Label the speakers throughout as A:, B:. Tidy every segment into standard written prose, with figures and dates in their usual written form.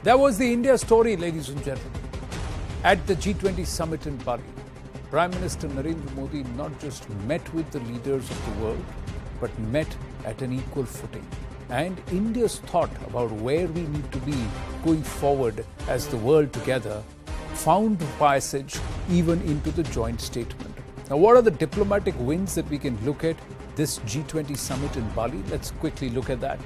A: That was the India story, ladies and gentlemen. At the G20 summit in Bali, Prime Minister Narendra Modi not just met with the leaders of the world, but met at an equal footing. And India's thought about where we need to be going forward as the world together found passage even into the joint statement. Now, what are the diplomatic wins that we can look at this G20 summit in Bali? Let's quickly look at that.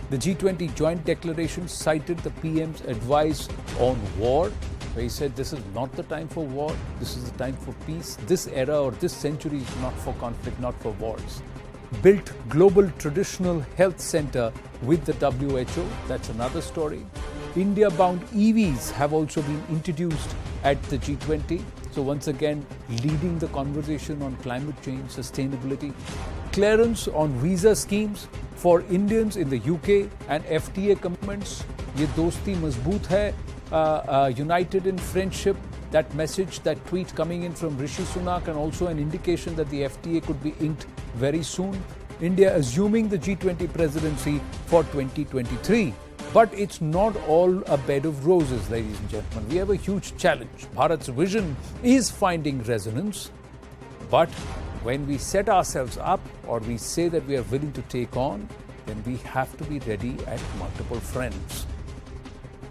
A: The G20 joint declaration cited the PM's advice on war, where he said this is not the time for war, this is the time for peace. This era or this century is not for conflict, not for wars. Built Global Traditional Health Center with the WHO, that's another story. India-bound EVs have also been introduced at the G20. So once again, leading the conversation on climate change, sustainability. Clearance on visa schemes for Indians in the UK and FTA commitments. Ye dosti mazboot hai, united in friendship. That message, that tweet coming in from Rishi Sunak, and also an indication that the FTA could be inked very soon. India assuming the G20 presidency for 2023. But it's not all a bed of roses, ladies and gentlemen. We have a huge challenge. Bharat's vision is finding resonance. But when we set ourselves up or we say that we are willing to take on, then we have to be ready at multiple fronts.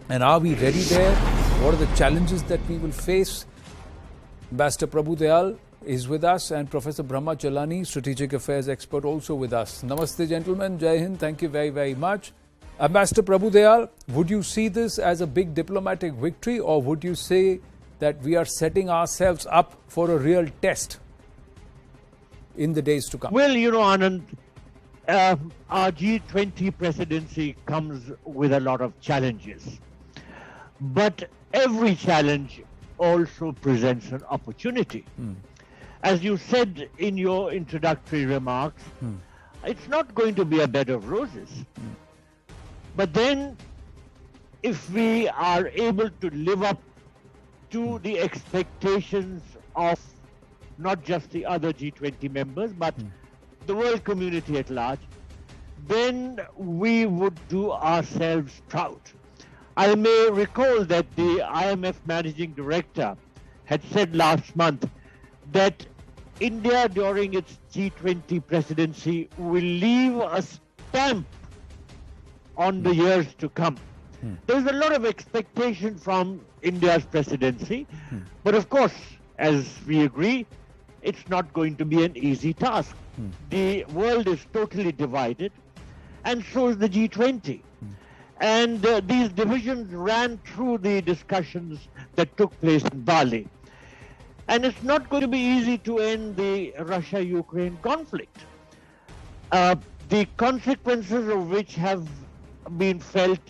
A: And are we ready there? What are the challenges that we will face? Ambassador Prabhu Dayal is with us, and Professor Brahma Chalani, Strategic Affairs expert, also with us. Namaste, gentlemen. Jai Hind. Thank you very, very much. Ambassador Prabhu Dayal, would you see this as a big diplomatic victory, or would you say that we are setting ourselves up for a real test in the days to come?
B: Well, Anand, our G20 presidency comes with a lot of challenges. But every challenge also presents an opportunity. As you said in your introductory remarks, it's not going to be a bed of roses. But then, if we are able to live up to the expectations of not just the other G20 members, but the world community at large, then we would do ourselves proud. I may recall that the IMF Managing Director had said last month that India during its G20 presidency will leave a stamp on the years to come. There's a lot of expectation from India's presidency, but of course, as we agree, it's not going to be an easy task. The world is totally divided, and so is the G20. And these divisions ran through the discussions that took place in Bali. And it's not going to be easy to end the Russia-Ukraine conflict, the consequences of which have been felt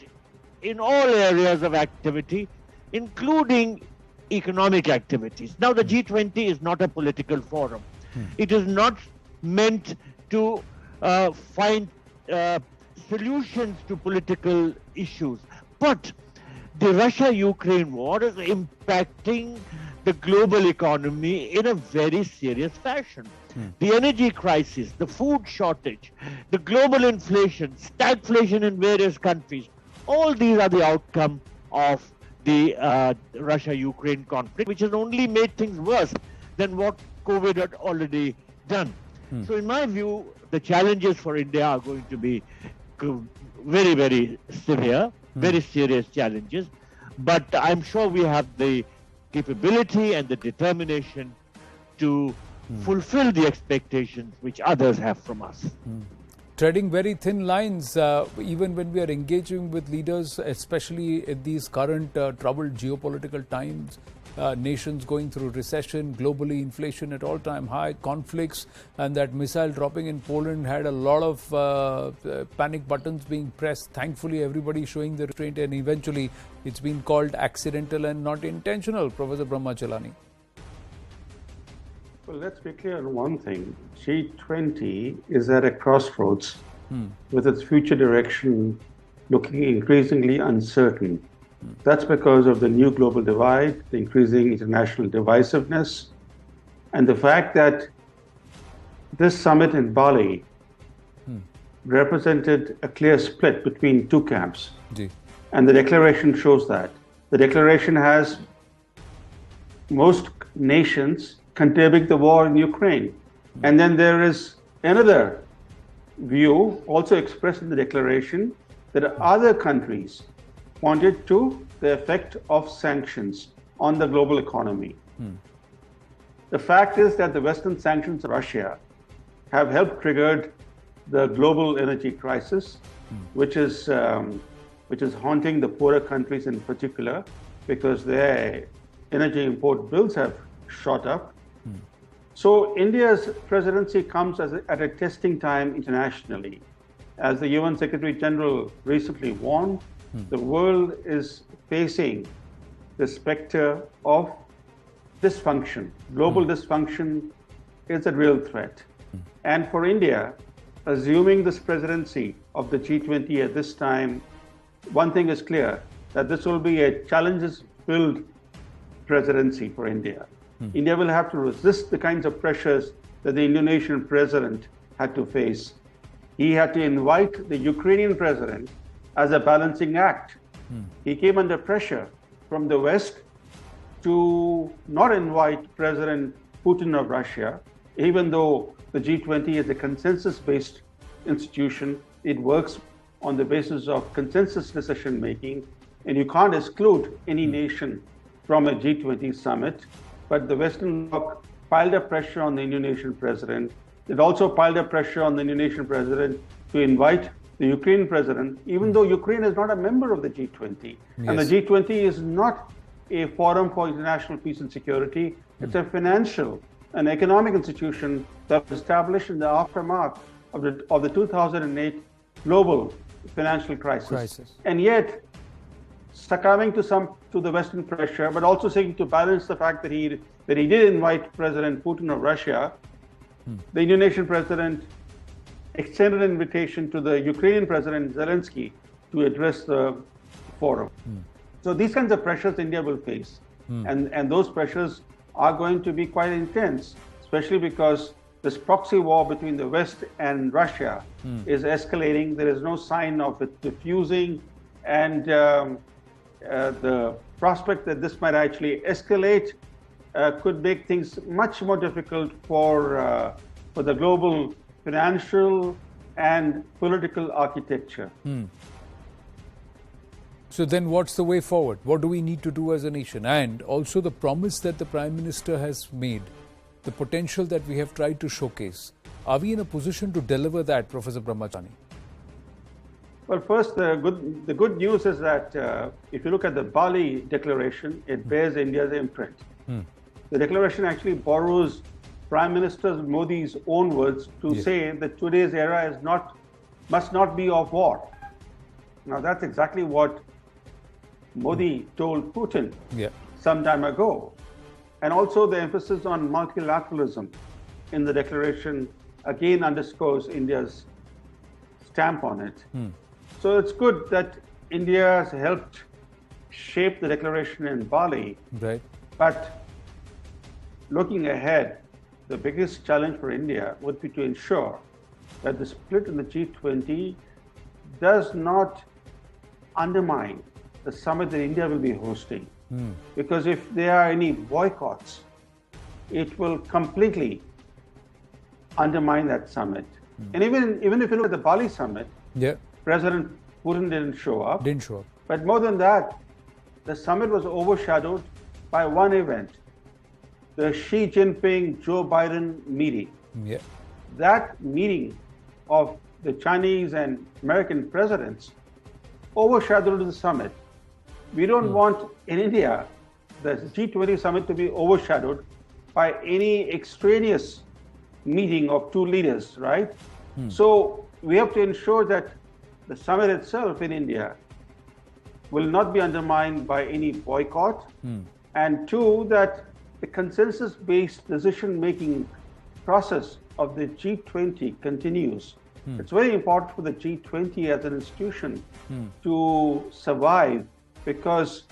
B: in all areas of activity, including economic activities. Now, the G20 is not a political forum. It is not meant to find solutions to political issues. But the Russia-Ukraine war is impacting the global economy in a very serious fashion. The energy crisis, the food shortage, the global inflation, stagflation in various countries, all these are the outcome of the Russia-Ukraine conflict, which has only made things worse than what COVID had already done. So in my view, the challenges for India are going to be very, very severe, very serious challenges. But I'm sure we have the capability and the determination to fulfill the expectations which others have from us.
A: Treading very thin lines, even when we are engaging with leaders, especially in these current troubled geopolitical times, nations going through recession, globally inflation at all-time high, conflicts, and that missile dropping in Poland had a lot of panic buttons being pressed. Thankfully, everybody showing the restraint, and eventually it's been called accidental and not intentional. Professor Brahma Chalani.
C: Well, let's be clear on one thing. G20 is at a crossroads with its future direction looking increasingly uncertain. That's because of the new global divide, the increasing international divisiveness, and the fact that this summit in Bali represented a clear split between two camps. And the declaration shows that. The declaration has most nations condemning the war in Ukraine. And then there is another view also expressed in the declaration that other countries pointed to the effect of sanctions on the global economy. The fact is that the Western sanctions on Russia have helped trigger the global energy crisis, which is haunting the poorer countries in particular, because their energy import bills have shot up. So India's presidency comes at a testing time internationally. As the UN Secretary General recently warned, the world is facing the specter of dysfunction. Global dysfunction is a real threat. And for India, assuming this presidency of the G20 at this time, one thing is clear, that this will be a challenges-filled presidency for India. India will have to resist the kinds of pressures that the Indonesian president had to face. He had to invite the Ukrainian president as a balancing act. He came under pressure from the West to not invite President Putin of Russia, even though the G20 is a consensus-based institution. It works on the basis of consensus decision-making, and you can't exclude any nation from a G20 summit. But the Western bloc piled up pressure on the Indonesian president. It also piled up pressure on the Indonesian president to invite the Ukrainian president, even though Ukraine is not a member of the G20. And the G20 is not a forum for international peace and security. It's a financial and economic institution that was established in the aftermath of the 2008 global financial crisis. And yet, succumbing to the Western pressure, but also seeking to balance the fact that he did invite President Putin of Russia, the Indonesian president extended an invitation to the Ukrainian President Zelensky to address the forum. So these kinds of pressures India will face. And those pressures are going to be quite intense, especially because this proxy war between the West and Russia is escalating. There is no sign of it diffusing. And the prospect that this might actually escalate could make things much more difficult for the global financial and political architecture.
A: So then what's the way forward? What do we need to do as a nation? And also the promise that the Prime Minister has made, the potential that we have tried to showcase. Are we in a position to deliver that, Professor Brahmachani?
C: Well, first, the good news is that if you look at the Bali Declaration, it bears India's imprint. The declaration actually borrows Prime Minister Modi's own words to say that today's era must not be of war. Now, that's exactly what Modi told Putin some time ago. And also the emphasis on multilateralism in the declaration again underscores India's stamp on it. So it's good that India has helped shape the declaration in Bali. But looking ahead, the biggest challenge for India would be to ensure that the split in the G20 does not undermine the summit that India will be hosting. Because if there are any boycotts, it will completely undermine that summit. And even if you look at the Bali summit, President Putin didn't show up. But more than that, the summit was overshadowed by one event, the Xi Jinping-Joe Biden meeting. That meeting of the Chinese and American presidents overshadowed the summit. We don't want in India the G20 summit to be overshadowed by any extraneous meeting of two leaders, right? So we have to ensure that the summit itself in India will not be undermined by any boycott. And two, that the consensus-based decision-making process of the G20 continues. It's very important for the G20 as an institution to survive, because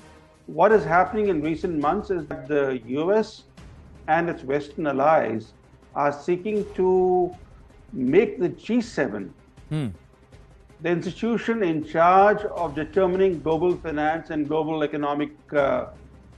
C: what is happening in recent months is that the US and its Western allies are seeking to make the G7 the institution in charge of determining global finance and global economic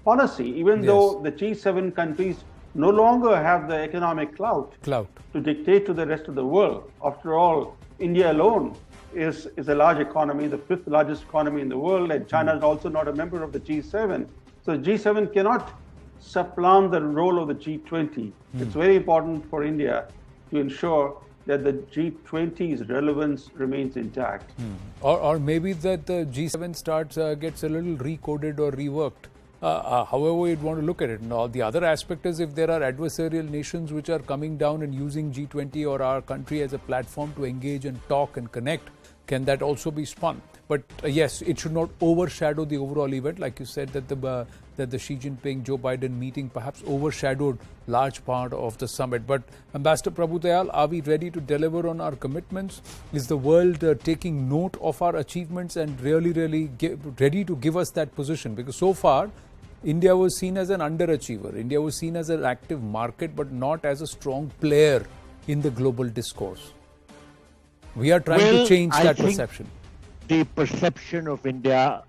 C: policy, even though the G7 countries no longer have the economic clout to dictate to the rest of the world. After all, India alone is a large economy, the fifth largest economy in the world, and China is also not a member of the G7. So G7 cannot supplant the role of the G20. It's very important for India to ensure that the G20's relevance remains intact.
A: Or maybe that the G7 gets a little recoded or reworked. However you'd want to look at it. Now, the other aspect is if there are adversarial nations which are coming down and using G20 or our country as a platform to engage and talk and connect, can that also be spun? But yes, it should not overshadow the overall event. Like you said, that the Xi Jinping-Joe Biden meeting perhaps overshadowed large part of the summit. But Ambassador Prabhu Dayal, are we ready to deliver on our commitments? Is the world taking note of our achievements and really ready to give us that position? Because so far, India was seen as an underachiever. India was seen as an active market, but not as a strong player in the global discourse. We are trying to change that perception.
B: The perception of India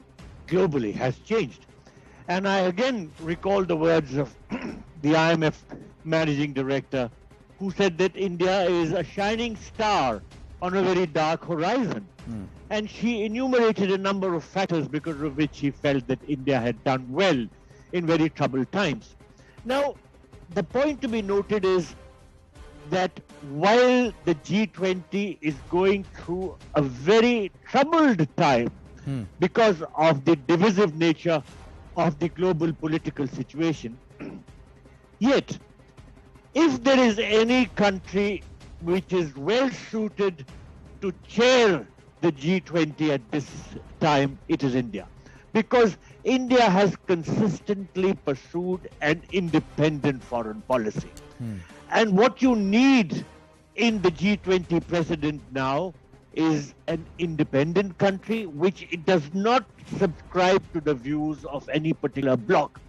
B: globally has changed. And I again recall the words of the IMF managing director, who said that India is a shining star on a very dark horizon. And she enumerated a number of factors because of which she felt that India had done well in very troubled times. Now, the point to be noted is that while the G20 is going through a very troubled time because of the divisive nature of the global political situation, yet if there is any country which is well suited to chair the G20 at this time, it is India. Because India has consistently pursued an independent foreign policy. And what you need in the G20 president now is an independent country which it does not subscribe to the views of any particular bloc.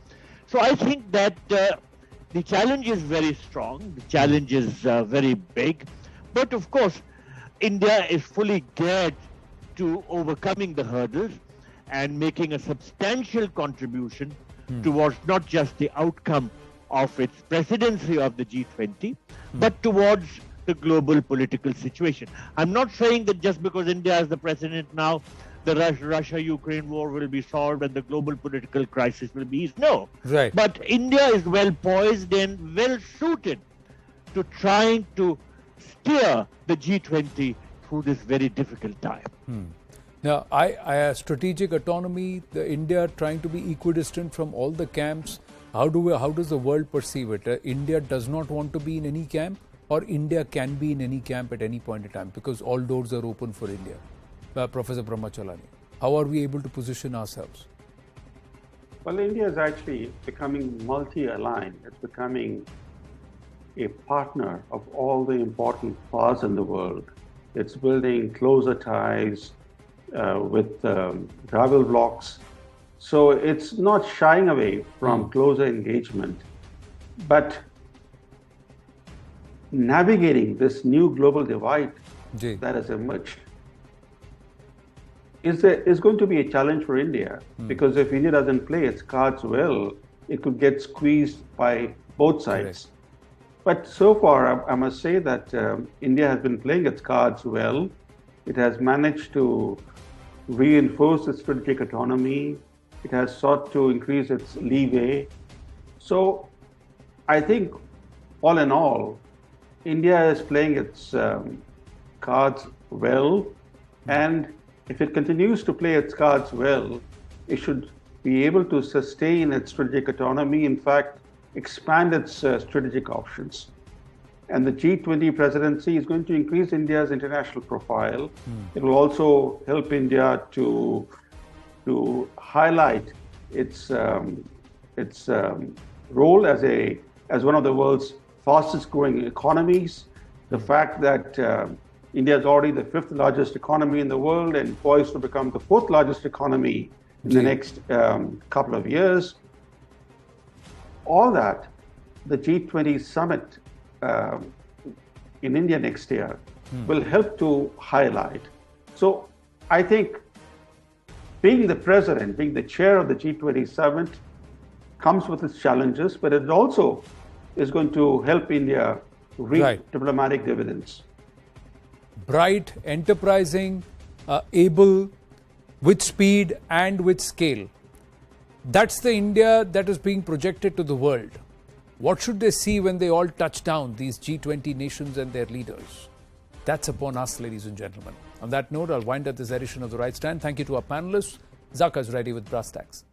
B: So I think that the challenge is very strong, the challenge is very big, but of course India is fully geared to overcoming the hurdles and making a substantial contribution towards not just the outcome of its presidency of the G20, but towards the global political situation. I'm not saying that just because India is the president now, the Russia-Ukraine war will be solved and the global political crisis will be eased. No.
A: Right.
B: But India is well poised and well suited to trying to steer the G20 through this very difficult time.
A: Now, strategic autonomy, India trying to be equidistant from all the camps. How does the world perceive it? India does not want to be in any camp, or India can be in any camp at any point in time because all doors are open for India. Professor Brahmachalani, how are we able to position ourselves?
C: Well, India is actually becoming multi-aligned. It's becoming a partner of all the important powers in the world. It's building closer ties with rival blocs. So it's not shying away from closer engagement, but navigating this new global divide that has emerged is going to be a challenge for India, because if India doesn't play its cards well, it could get squeezed by both sides. But so far, I must say that India has been playing its cards well. It has managed to reinforce its strategic autonomy. It has sought to increase its leeway. So I think, all in all, India is playing its cards well, and if it continues to play its cards well, it should be able to sustain its strategic autonomy, in fact, expand its strategic options. And the G20 presidency is going to increase India's international profile. It will also help India to highlight its role as one of the world's fastest growing economies. The fact that India is already the fifth largest economy in the world and poised to become the fourth largest economy in the next couple of years. All that, the G20 summit in India next year will help to highlight. So I think being the president, being the chair of the G20 summit comes with its challenges, but it also is going to help India reap diplomatic dividends.
A: Bright, enterprising, able, with speed and with scale. That's the India that is being projected to the world. What should they see when they all touch down, these G20 nations and their leaders? That's upon us, ladies and gentlemen. On that note, I'll wind up this edition of The Right Stand. Thank you to our panelists. Zaka is ready with brass tacks.